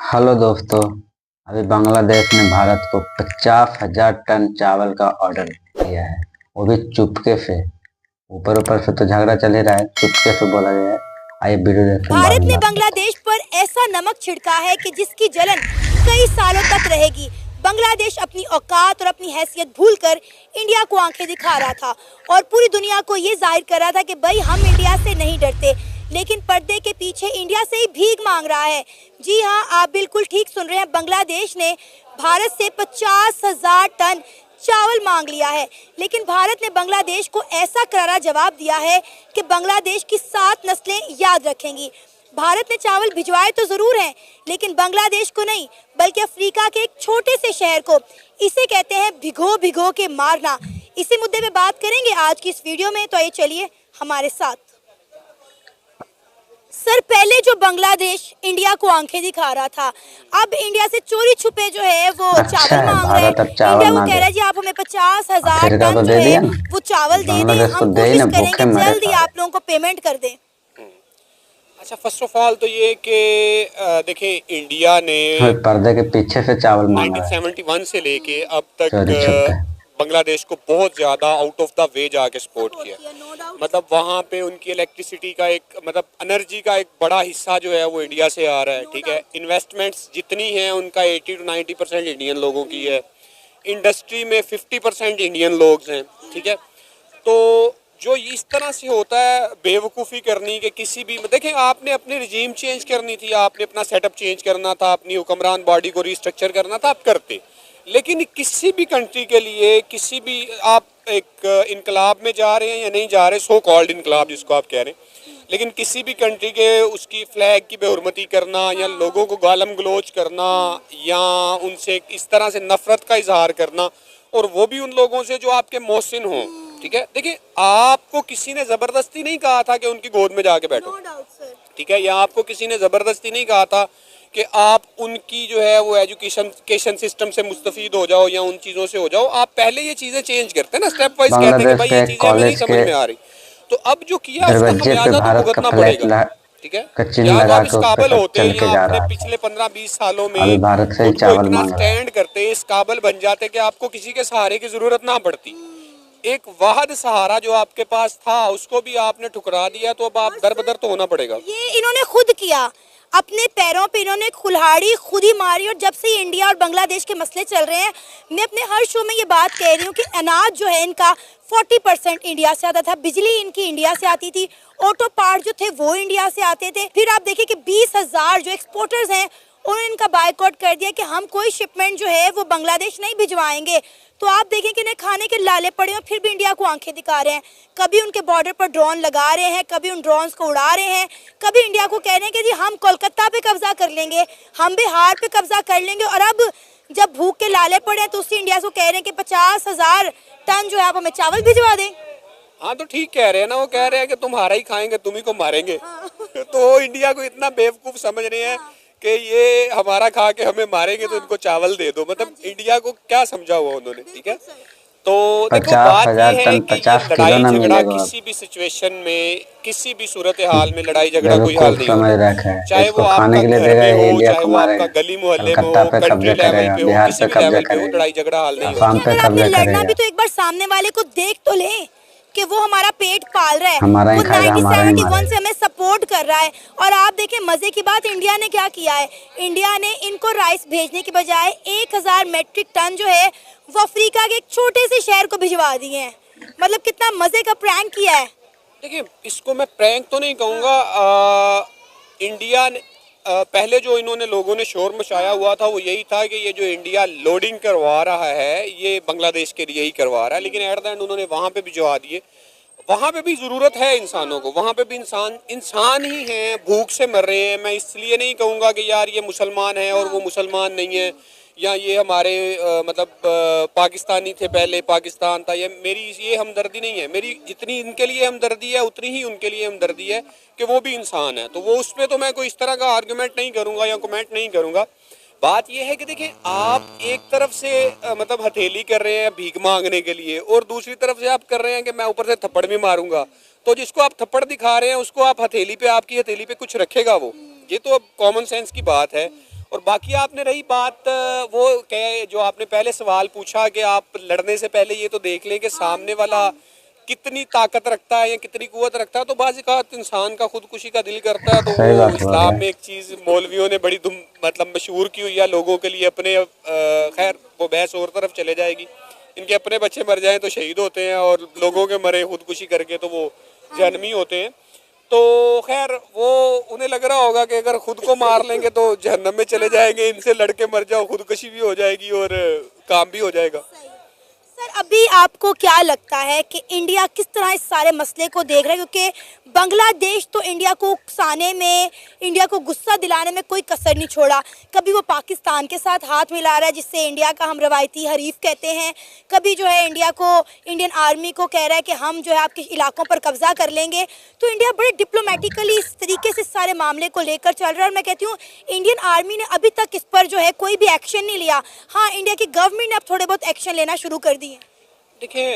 Hello दोस्तों। अभी बांग्लादेश ने भारत को 50,000 टन चावल का ऑर्डर दिया है, वो भी चुपके से। ऊपर ऊपर से तो झगड़ा चल ही रहा है, चुपके से बोला गया है। आइए वीडियो देखते हैं, बाद भारत में ने बात करते बांग्लादेश पर ऐसा नमक छिड़का है कि जिसकी जलन कई सालों तक रहेगी। बांग्लादेश अपनी औकात और अपनी हैसियत भूलकर इंडिया को आंखें दिखा रहा था और पूरी दुनिया को ये जाहिर कर रहा था कि भाई हम इंडिया से नहीं डरते, लेकिन पर्दे के पीछे इंडिया से ही भीख मांग रहा है। जी हाँ, आप बिल्कुल ठीक सुन रहे हैं। बांग्लादेश ने भारत से 50,000 टन चावल मांग लिया है, लेकिन भारत ने बांग्लादेश को ऐसा करारा जवाब दिया है कि बांग्लादेश की 7 नस्लें याद रखेंगी। भारत ने चावल भिजवाए तो जरूर हैं, लेकिन बांग्लादेश को नहीं, बल्कि अफ्रीका के एक छोटे से शहर को। इसे कहते हैं भिगो भिगो के मारना। इसी मुद्दे पे बात करेंगे आज की इस वीडियो में, तो ये चलिए हमारे साथ। सर, पहले जो बांग्लादेश इंडिया को आंखें दिखा रहा था, अब इंडिया से चोरी छुपे जो है वो अच्छा चावल है, मांग रहे हैं। भारत अब चावल इंडिया को ना कह दे। रहा है जी आप हमें 50,000 अफ्रीका को टन जो दे है दिया ना, वो चावल दे दें, बांग्लादेश को हम दे ही कोशिश ना, भूखे करेंगे मरे जल्द ही सारे। आप लोगों को पेमेंट कर दें। अच्छा, फर्स्ट ऑफ ऑल तो ये कि देखिए इंडिया ने पर्दे के पीछे से चावल मांग रहा है, 1971 से लेके अब तक चोरी छुपके। बांग्लादेश को बहुत ज़्यादा आउट ऑफ द वे जाके सपोर्ट किया। मतलब वहाँ पे उनकी इलेक्ट्रिसिटी का एक मतलब एनर्जी का एक बड़ा हिस्सा जो है वो इंडिया से आ रहा है। ठीक है, इन्वेस्टमेंट्स जितनी हैं उनका 80 to 90% इंडियन लोगों की है। इंडस्ट्री में 50% इंडियन लोग हैं। ठीक है, तो जो इस तरह से होता है बेवकूफ़ी करनी कि किसी भी देखें, आपने अपनी रिजीम चेंज करनी थी, आपने अपना सेटअप चेंज करना था, अपनी हुक्मरान बॉडी को रिस्ट्रक्चर करना था, आप करते। लेकिन किसी भी कंट्री के लिए किसी भी आप एक इनकलाब में जा रहे हैं या नहीं जा रहे, सो कॉल्ड इनकलाब जिसको आप कह रहे हैं, लेकिन किसी भी कंट्री के उसकी फ्लैग की बेहुरमती करना या लोगों को गालम गलोच करना या उनसे इस तरह से नफरत का इजहार करना, और वो भी उन लोगों से जो आपके मोहसिन हों। ठीक है, देखिए आपको किसी ने ज़बरदस्ती नहीं कहा था कि उनकी गोद में जाके बैठो। ठीक है, या आपको किसी ने ज़बरदस्ती नहीं कहा था कि आप उनकी जो है वो एजुकेशन सिस्टम से मुस्तफ़ीद हो जाओ या उन चीज़ों से हो जाओ। आप पहले ये चीज़ें चेंज करते हैं ना, स्टेप वाइज कहते हैं कि भाई ये चीज़ें हमें नहीं समझ में आ रही, तो अब जो किया उसका खमियाजा तो भुगतना पड़ेगा। ठीक है, या तो आप इस काबिल होते हैं या आपने पिछले 15-20 सालों में भारत से खुद को चावल इतना मांग रहा है। स्टैंड करते, इस काबिल बन जाते कि आपको किसी के सहारे की ज़रूरत ना पड़ती। एक वाहद सहारा जो आपके पास था उसको भी आपने ठुकरा दिया, तो अब आप दर बदर तो होना पड़ेगा। ये इन्होंने खुद किया, अपने पैरों पे इन्होंने कुल्हाड़ी खुद ही मारी। और जब से इंडिया और बांग्लादेश के मसले चल रहे हैं, मैं अपने हर शो में ये बात कह रही हूँ कि अनाज जो है इनका 40% इंडिया से आता था, बिजली इनकी इंडिया से आती थी, ऑटो पार्ट जो थे वो इंडिया से आते थे। फिर आप देखिए कि 20,000 जो एक्सपोर्टर्स हैं उन्होंने इनका बायकॉट कर दिया कि हम कोई शिपमेंट जो है वो बांग्लादेश नहीं भिजवाएंगे। तो आप देखें कि इन्हें खाने के लाले पड़े हैं, फिर भी इंडिया को आंखें दिखा रहे हैं। कभी उनके बॉर्डर पर ड्रोन लगा रहे हैं, कभी उन ड्रोन्स को उड़ा रहे हैं, कभी इंडिया को कह रहे हैं कि जी हम कोलकाता पे कब्जा कर लेंगे, हम बिहार पे कब्जा कर लेंगे। और अब जब भूख के लाले पड़े हैं तो उसी इंडिया को कह रहे हैं कि 50,000 टन जो है आप हमें चावल भिजवा दें। हाँ, तो ठीक कह रहे हैं ना, वो कह रहे हैं कि तुम्हारा ही खाएंगे, तुम ही को मारेंगे। तो इंडिया को इतना बेवकूफ़ समझ रहे हैं कि ये हमारा खा के हमें मारेंगे तो इनको चावल दे दो। मतलब इंडिया को क्या समझा हुआ उन्होंने। ठीक है, तो देखो बात ये है कि ये लड़ाई झगड़ा किसी भी सिचुएशन में, किसी भी सूरत हाल में लड़ाई झगड़ा कोई हाल नहीं होता, चाहे वो आपका घर में हो, चाहे वो आपका गली मोहल्ले में हो, कंट्री लेवल पे हो, किसी भी लेवल पे हो, लड़ाई झगड़ा हाल नहीं होता। अगर आपने लड़ना भी तो एक बार सामने वाले को देख तो ले कि वो हमारा पेट पाल रहा है, वो 1971 से हमें सपोर्ट कर रहा है। और आप देखें मजे की बात, इंडिया ने क्या किया है, इंडिया ने इनको राइस भेजने के बजाय 1,000 मेट्रिक टन जो है वो अफ्रीका के एक छोटे से शहर को भिजवा दिए हैं। मतलब कितना मजे का प्रैंक किया है। देखिए, इसको मैं प्रैंक तो नहीं कहूँगा। इंडिया ने पहले जो इन्होंने लोगों ने शोर मचाया हुआ था वो यही था कि ये जो इंडिया लोडिंग करवा रहा है ये बांग्लादेश के लिए ही करवा रहा है, लेकिन एट द एंड उन्होंने वहाँ पे भिजवा दिए। वहाँ पे भी ज़रूरत है इंसानों को, वहाँ पे भी इंसान ही हैं, भूख से मर रहे हैं। मैं इसलिए नहीं कहूँगा कि यार ये मुसलमान है और वो मुसलमान नहीं है, या ये हमारे पाकिस्तानी थे पहले पाकिस्तान था। मेरी ये हमदर्दी नहीं है, मेरी जितनी इनके लिए हमदर्दी है उतनी ही उनके लिए हमदर्दी है कि वो भी इंसान है। तो वो उस पर तो मैं कोई इस तरह का आर्गूमेंट नहीं करूँगा या कमेंट नहीं करूँगा। बात यह है कि देखिए, आप एक तरफ से मतलब हथेली कर रहे हैं भीख मांगने के लिए, और दूसरी तरफ से आप कर रहे हैं कि मैं ऊपर से थप्पड़ भी मारूंगा। तो जिसको आप थप्पड़ दिखा रहे हैं उसको आप हथेली पे, आपकी हथेली पे कुछ रखेगा वो, ये तो अब कॉमन सेंस की बात है। और बाकी आपने रही बात वो कहे जो आपने पहले सवाल पूछा कि आप लड़ने से पहले ये तो देख लें कि सामने वाला कितनी ताकत रखता है या कितनी कुव्वत रखता है, तो बाज़ औक़ात इंसान का खुदकुशी का दिल करता है। तो सही वो बात बोल रहे इस्लाम हैं। में एक चीज़ मौलवियों ने बड़ी मतलब मशहूर की हुई है लोगों के लिए अपने, खैर वो बहस और तरफ चले जाएगी। इनके अपने बच्चे मर जाएं तो शहीद होते हैं और लोगों के मरे खुदकुशी करके तो वो जहन्नमी होते हैं। तो खैर वो उन्हें लग रहा होगा कि अगर खुद को मार लेंगे तो जहन्नम में चले जाएंगे, इनसे लड़के मर जाओ, खुदकुशी भी हो जाएगी और काम भी हो जाएगा। सर अभी आपको क्या लगता है कि इंडिया किस तरह इस सारे मसले को देख रहा है, क्योंकि बांग्लादेश तो इंडिया को उकसाने में, इंडिया को गुस्सा दिलाने में कोई कसर नहीं छोड़ा। कभी वो पाकिस्तान के साथ हाथ मिला रहा है जिससे इंडिया का हम रवायती हरीफ कहते हैं, कभी जो है इंडिया को, इंडियन आर्मी को कह रहा है कि हम जो है आपके इलाकों पर कब्जा कर लेंगे। तो इंडिया बड़े डिप्लोमेटिकली इस तरीके से सारे मामले को लेकर चल रहा है और मैं कहती हूँ इंडियन आर्मी ने अभी तक इस पर जो है कोई भी एक्शन नहीं लिया। हाँ, इंडिया की गवर्नमेंट ने अब थोड़े बहुत एक्शन लेना शुरू कर दिए। देखिए,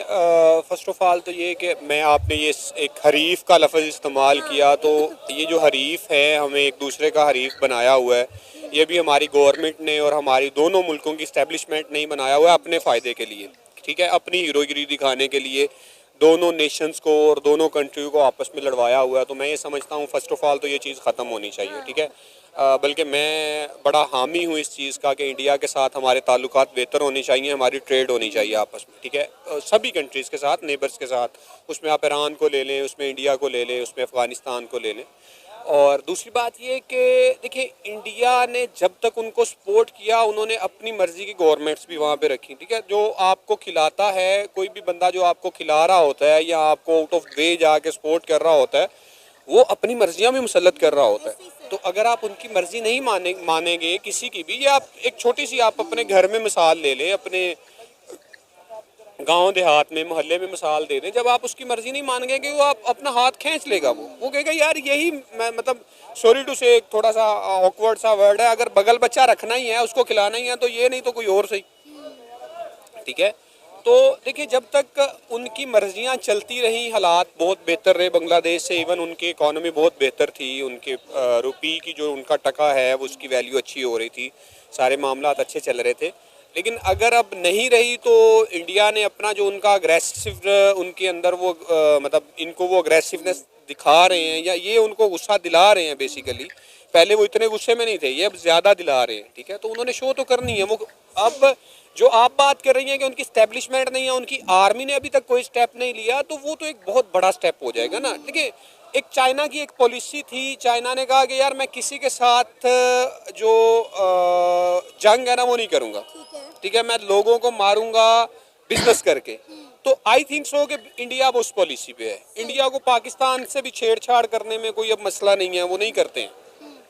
फर्स्ट ऑफ ऑल तो ये कि मैं आपने ये एक हरीफ का लफ्ज़ इस्तेमाल किया, तो ये जो हरीफ है हमें एक दूसरे का हरीफ बनाया हुआ है। ये भी हमारी गवर्नमेंट ने और हमारी दोनों मुल्कों की इस्टेब्लिशमेंट नहीं बनाया हुआ है अपने फ़ायदे के लिए, ठीक है, अपनी हीरोगिरी दिखाने के लिए दोनों नेशंस को और दोनों कंट्री को आपस में लड़वाया हुआ है। तो मैं ये समझता हूँ फर्स्ट ऑफ ऑल तो ये चीज़ ख़त्म होनी चाहिए, ठीक है। बल्कि मैं बड़ा हामी हूँ इस चीज़ का कि इंडिया के साथ हमारे ताल्लुकात बेहतर होने चाहिए, हमारी ट्रेड होनी चाहिए आपस में, ठीक है, सभी कंट्रीज़ के साथ, नेबर्स के साथ। उसमें आप ईरान को ले लें, उसमें इंडिया को ले लें, उसमें अफ़गानिस्तान को ले लें। और दूसरी बात ये कि देखिए इंडिया ने जब तक उनको सपोर्ट किया उन्होंने अपनी मर्ज़ी की गवर्नमेंट्स भी वहाँ पे रखी, ठीक है। जो आपको खिलाता है, कोई भी बंदा जो आपको खिला रहा होता है या आपको आउट ऑफ वे जाके सपोर्ट कर रहा होता है, वो अपनी मर्जियाँ भी मुसल्लत कर रहा होता है। तो अगर आप उनकी मर्जी नहीं मानेंगे किसी की भी, या आप एक छोटी सी आप अपने घर में मिसाल ले लें, अपने गांव देहात में, मोहल्ले में मिसाल दे दें, जब आप उसकी मर्जी नहीं मानेंगे वो आप अपना हाथ खींच लेगा। वो कहेगा यार यही मैं, मतलब सॉरी टू से एक थोड़ा सा ऑकवर्ड सा वर्ड है, अगर बगल बच्चा रखना ही है, उसको खिलाना ही है, तो ये नहीं तो कोई और सही, ठीक है। तो देखिए जब तक उनकी मर्जियां चलती रही, हालात बहुत बेहतर रहे बांग्लादेश से, इवन उनकी इकॉनमी बहुत बेहतर थी, उनके रुपये की जो उनका टका है वो उसकी वैल्यू अच्छी हो रही थी, सारे मामलात अच्छे चल रहे थे। लेकिन अगर अब नहीं रही तो इंडिया ने अपना जो उनका अग्रेसिव, उनके अंदर वो मतलब इनको वो अग्रेसिवनेस दिखा रहे हैं या ये उनको गुस्सा दिला रहे हैं बेसिकली। पहले वो इतने गुस्से में नहीं थे, ये अब ज़्यादा दिला रहे हैं, ठीक है। तो उन्होंने शो तो करनी है। वो अब जो आप बात कर रही हैं कि उनकी स्टैब्लिशमेंट नहीं है, उनकी आर्मी ने अभी तक कोई स्टेप नहीं लिया, तो वो तो एक बहुत बड़ा स्टेप हो जाएगा ना। देखिए एक चाइना की एक पॉलिसी थी, चाइना ने कहा कि यार मैं किसी के साथ जो जंग है ना वो नहीं करूँगा, ठीक है, मैं लोगों को मारूंगा बिजनेस करके। तो आई थिंक सो कि इंडिया अब उस पॉलिसी पे है। इंडिया को पाकिस्तान से भी छेड़छाड़ करने में कोई अब मसला नहीं है, वो नहीं करते हैं,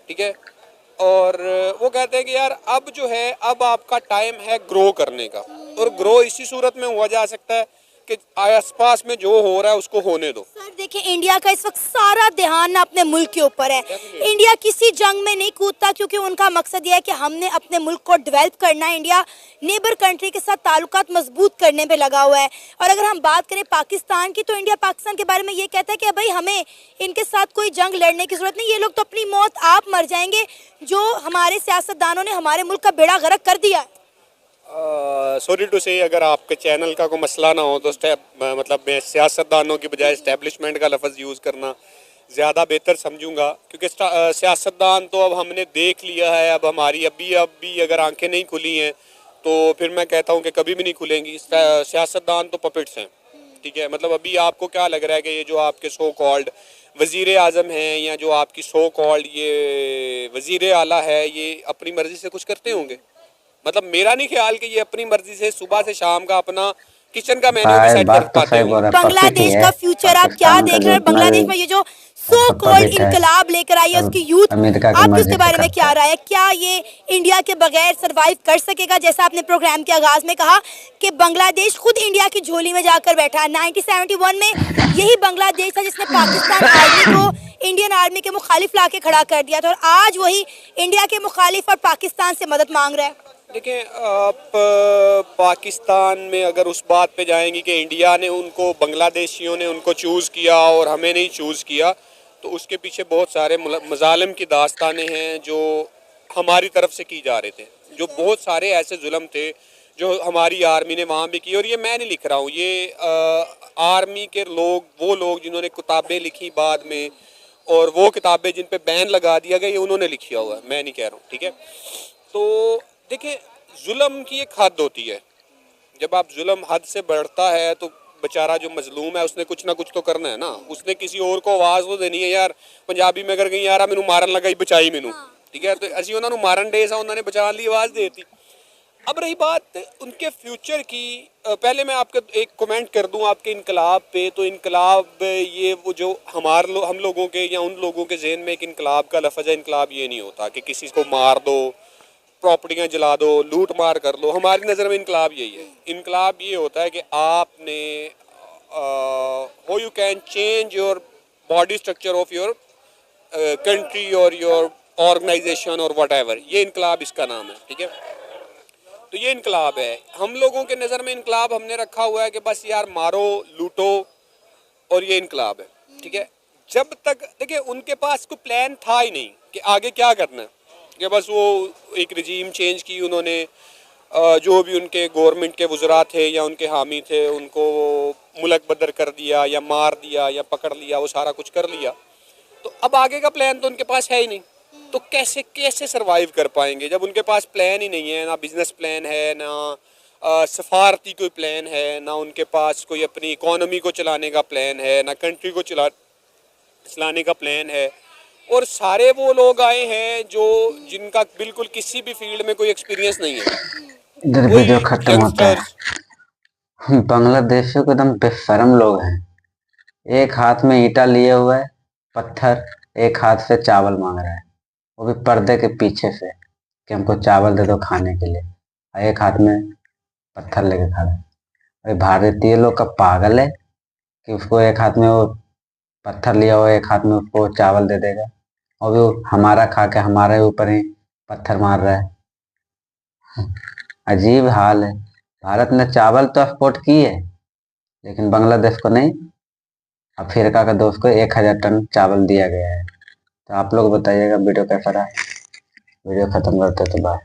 ठीक है। और वो कहते हैं कि यार अब जो है, अब आपका टाइम है ग्रो करने का, और ग्रो इसी सूरत में हुआ जा सकता है कि आसपास में जो हो रहा है उसको होने दो। सर देखिए इंडिया का इस वक्त सारा ध्यान ना अपने मुल्क के ऊपर है। इंडिया किसी जंग में नहीं कूदता क्योंकि उनका मकसद यह है कि हमने अपने मुल्क को डेवलप करना है। इंडिया नेबर कंट्री के साथ ताल्लुकात मजबूत करने पे लगा हुआ है। और अगर हम बात करें पाकिस्तान की, तो इंडिया पाकिस्तान के बारे में ये कहता है कि भाई हमें इनके साथ कोई जंग लड़ने की जरूरत नहीं, ये लोग तो अपनी मौत आप मर जाएंगे, जो हमारे सियासतदानों ने हमारे मुल्क का बेड़ा गर्क कर दिया है। सॉरी टू से, अगर आपके चैनल का कोई मसला ना हो तो मतलब मैं सियासतदानों की बजाय इस्टेब्लिशमेंट का लफ्ज़ यूज़ करना ज़्यादा बेहतर समझूंगा, क्योंकि सियासतदान तो अब हमने देख लिया है। अब हमारी अभी अगर आंखें नहीं खुली हैं तो फिर मैं कहता हूँ कि कभी भी नहीं खुलेंगी। सियासतदान तो पपेट्स हैं, ठीक है। मतलब अभी आपको क्या लग रहा है कि ये जो आपके सो कॉल्ड वज़ीर आज़म हैं या जो आपकी सो कॉल्ड ये वज़ीर आला है, ये अपनी मर्ज़ी से कुछ करते होंगे? मतलब मेरा नहीं ख्याल कि ये अपनी मर्जी से सुबह से शाम का अपना किचन का मेन्यू भी सेट कर पाते हैं। बांग्लादेश का फ्यूचर आप क्या देख रहे हैं? बांग्लादेश में ये जो सो कॉल्ड इनकलाब लेकर आई है उसकी यूथ, आपकी उसके बारे में क्या राय है? क्या ये इंडिया के बगैर सरवाइव कर सकेगा? जैसा आपने प्रोग्राम के आगाज में कहा कि बांग्लादेश खुद इंडिया की झोली में जाकर बैठा है। 1971 में यही बांग्लादेश था जिसने पाकिस्तान आर्मी को इंडियन आर्मी के मुखालिफ ला के खड़ा कर दिया था, और आज वही इंडिया के मुखालिफ और पाकिस्तान से मदद मांग रहा है। देखिए आप पाकिस्तान में अगर उस बात पे जाएंगी कि इंडिया ने उनको, बांग्लादेशियों ने उनको चूज़ किया और हमें नहीं चूज़ किया, तो उसके पीछे बहुत सारे मज़ालिम की दास्तानें हैं जो हमारी तरफ से की जा रहे थे, जो बहुत सारे ऐसे जुल्म थे जो हमारी आर्मी ने वहाँ भी की। और ये मैं नहीं लिख रहा हूँ, ये आर्मी के लोग, वो लोग जिन्होंने किताबें लिखी बाद में, और वो किताबें जिन पे बैन लगा दिया गया, ये उन्होंने लिखी हुआ है, मैं नहीं कह रहा हूँ, ठीक है। तो देखिए, जुल्म की एक हद होती है, जब आप जुल्म हद से बढ़ता है तो बेचारा जो मजलूम है उसने कुछ ना कुछ तो करना है ना, उसने किसी और को आवाज़ तो देनी है यार। पंजाबी में अगर कहीं यार मैनू मारन लगा ही बचाई मैनू, ठीक है, तो असी उन्होंने मारन डे सा उन्होंने बचाने ली आवाज़ देती। अब रही बात उनके फ्यूचर की, पहले मैं आपके एक कमेंट कर दूं आपके इनकलाब पे। तो इनकलाब ये वो जो हम लोगों के या उन लोगों के जहन में एक इनकलाब का लफ्ज़ है, इनकलाब ये नहीं होता कि किसी को मार दो, प्रॉपर्टियाँ जला दो, लूट मार कर लो। हमारी नज़र में इनकलाब यही है। इनकलाब ये होता है कि आपने how you can change your body structure of your country और योर ऑर्गेनाइजेशन और वट एवर, ये इनकलाब इसका नाम है, ठीक है। तो ये इनकलाब है। हम लोगों के नज़र में इनकलाब हमने रखा हुआ है कि बस यार मारो, लूटो, और ये इनकलाब है, ठीक है। जब तक देखिए उनके पास कोई प्लान था ही नहीं कि आगे क्या करना है, कि बस वो एक रजीम चेंज की उन्होंने, जो भी उनके गवर्नमेंट के वज़रा थे या उनके हामी थे उनको मुलक बदर कर दिया या मार दिया या पकड़ लिया, वो सारा कुछ कर लिया। तो अब आगे का प्लान तो उनके पास है ही नहीं, तो कैसे कैसे सरवाइव कर पाएंगे जब उनके पास प्लान ही नहीं है, ना बिजनेस प्लान है, ना सफारती कोई प्लान है, ना उनके पास कोई अपनी इकोनॉमी को चलाने का प्लान है, ना कंट्री को चलाने का प्लान है। और सारे वो लोग आए हैं जो जिनका बिल्कुल किसी भी फील्ड में कोई एक्सपीरियंस नहीं है। इधर वीडियो खत्म होता है। बांग्लादेशियों को एकदम बेशर्म लोग हैं। एक हाथ में ईंटा लिए हुए है, पत्थर, एक हाथ से चावल मांग रहा है, वो भी पर्दे के पीछे से कि हमको चावल दे दो खाने के लिए, और एक हाथ में पत्थर लेके खड़ा है। अरे भारतीय लोग का पागल है कि उसको एक हाथ में वो पत्थर लिया हुआ, एक हाथ में उसको चावल दे देगा, और वो हमारा खा के हमारे ऊपर ही पत्थर मार रहा है। अजीब हाल है। भारत ने चावल तो एक्सपोर्ट की है, लेकिन बांग्लादेश को नहीं। अफ्रीका का दोस्त को 1000 टन चावल दिया गया है। तो आप लोग बताइएगा वीडियो कैसा रहा। वीडियो खत्म करते तो बाय।